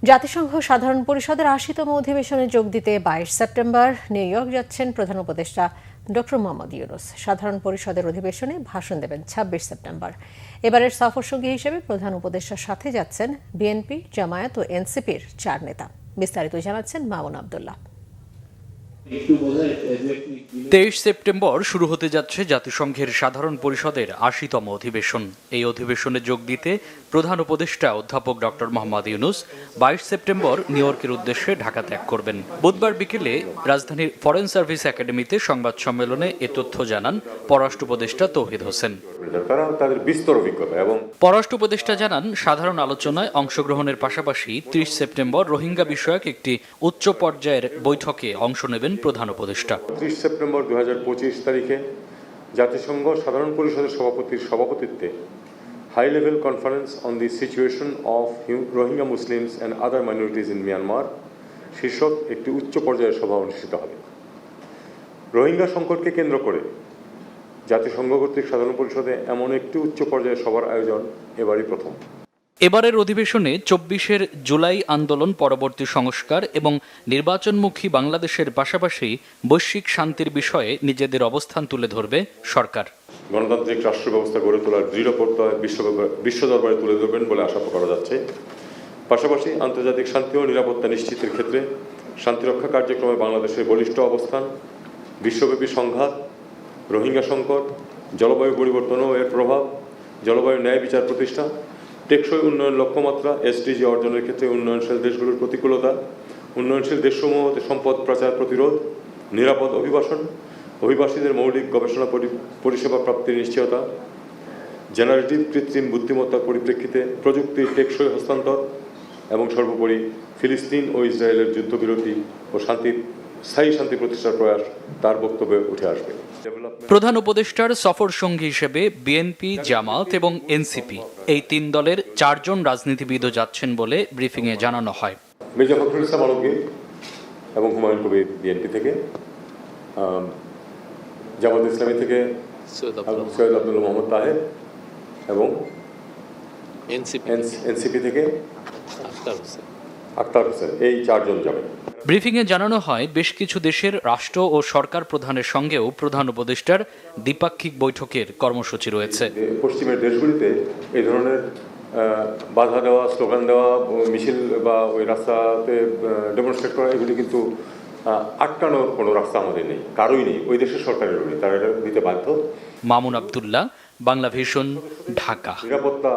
জাতিসংঘ সাধারণ পরিষদের ৮০তম অধিবেশনে যোগ দিতে ২২ সেপ্টেম্বর নিউ ইয়র্ক যাচ্ছেন প্রধান উপদেষ্টা ডক্টর মোহাম্মদ ইউনূস। সাধারণ পরিষদের অধিবেশনে ভাষণ দেবেন ২৬ সেপ্টেম্বর। এবারের সফরসঙ্গী হিসেবে প্রধান উপদেষ্টার সাথে যাচ্ছেন বিএনপি, জামায়াত ও এনসিপির ৪ নেতা। বিস্তারিত জানাচ্ছেন মামুন আবদুল্লাহ। ২৩ সেপ্টেম্বর শুরু হতে যাচ্ছে জাতিসংঘের সাধারণ পরিষদের ৮০তম অধিবেশন। এই অধিবেশনে যোগ দিতে প্রধান উপদেষ্টা অধ্যাপক doctor Mohammad Yunus ২২ September new ইয়র্কের উদ্দেশ্যে ঢাকা ত্যাগ করবেন। বুধবার বিকেলে রাজধানীর ফরেন সার্ভিস একাডেমিতে সংবাদ সম্মেলনে এ তথ্য জানান পররাষ্ট্র উপদেষ্টা তৌহিদ হোসেন। পররাষ্ট্র উপদেষ্টা জানান, সাধারণ আলোচনায় অংশগ্রহণের পাশাপাশি ৩০ সেপ্টেম্বর রোহিঙ্গা বিষয়ক একটি উচ্চ পর্যায়ের বৈঠকে অংশ নেবেন প্রধান উপদেষ্টা। ৩০ সেপ্টেম্বর ২০২৫ তারিখে জাতিসংঘ সাধারণ পরিষদের সভাপতির সভাপতিত্বে high level conference on the situation of Rohingya Muslims and other minorities in Myanmar শীর্ষক একটি উচ্চ পর্যায়ের সভা অনুষ্ঠিত হবে। রোহিঙ্গা সংকটকে কেন্দ্র করে জাতিসংঘ কর্তৃক সাধারণ পরিষদে এমন একটি উচ্চ পর্যায়ের সভার আয়োজন এবারই প্রথম। এবারের অধিবেশনে ২৪ জুলাই আন্দোলন পরবর্তী সংস্কার এবং নির্বাচনমুখী বাংলাদেশের পাশাপাশি বৈশ্বিক শান্তির বিষয়ে নিজেদের অবস্থান তুলে ধরবে সরকার। গণতান্ত্রিক রাষ্ট্র ব্যবস্থা গড়ে তোলার দৃঢ় প্রত্যয় বিশ্ব দরবারে তুলে ধরবেন বলে আশা করা যাচ্ছে। পাশাপাশি আন্তর্জাতিক শান্তি ও নিরাপত্তা নিশ্চিতের ক্ষেত্রে শান্তিরক্ষা কার্যক্রমে বাংলাদেশের বলিষ্ঠ অবস্থান, বিশ্বব্যাপী সংঘাত, রোহিঙ্গা সংকট, জলবায়ু পরিবর্তন ও এর প্রভাব, জলবায়ু ন্যায় বিচার প্রতিষ্ঠা, টেকসই উন্নয়ন লক্ষ্যমাত্রা এসডিজি অর্জনের ক্ষেত্রে উন্নয়নশীল দেশগুলোর প্রতিকূলতা, উন্নয়নশীল দেশসমূহ হতে সম্পদ পাচার প্রতিরোধ, নিরাপদ অভিবাসন, অভিবাসীদের মৌলিক গবেষণা পরিষেবা প্রাপ্তির নিশ্চয়তা, জেনারেটিভ কৃত্রিম বুদ্ধিমত্তার পরিপ্রেক্ষিতে প্রযুক্তির টেকসই হস্তান্তর এবং সর্বোপরি ফিলিস্তিন ও ইসরায়েলের যুদ্ধবিরতি ও স্থায়ী শান্তি প্রতিষ্ঠার প্রয়াস তার বক্তব্যে উঠে আসবে। প্রধান উপদেষ্টার সফর সঙ্গী হিসেবে বিএনপি, জামায়াত এবং এনসিপি এই ৩ দলের ৪ জন রাজনীতিবিদও যাচ্ছেন বলে ব্রিফিংয়ে জানানো হয়। মির্জা ফখরুল ইসলাম আলমগীর এবং হুমায়ুন কবির বিএনপি থেকে, জামাত ইসলামী থেকে সৈয়দ আব্দুল্লাহ মোহাম্মদ তাহের এবং এনসিপি থেকে আখতার হোসেন, এই ৪ জন যাবেন। ব্রিফিংয়ে জানানো হয়, বেশ কিছু দেশের রাষ্ট্র ও সরকার প্রধানের সঙ্গেও প্রধান উপদেষ্টার দ্বিপাক্ষিক বৈঠকের কর্মসূচি রয়েছে। পশ্চিমের দেশগুলিতে এই ধরনের বাধা দেওয়া, স্লোগান দেওয়া, মিছিল বা ওই রাস্তাতে ডেমনস্ট্রেট করা, এগুলি কিন্তু আটকানোর কোনো রাস্তা আমাদের নেই, কারোই নেই, ওই দেশের সরকারেরও নেই, তারা এটা দিতে বাধ্য। মামুন আবদুল্লাহ, বাংলা ভিশন, ঢাকা। নিরাপত্তা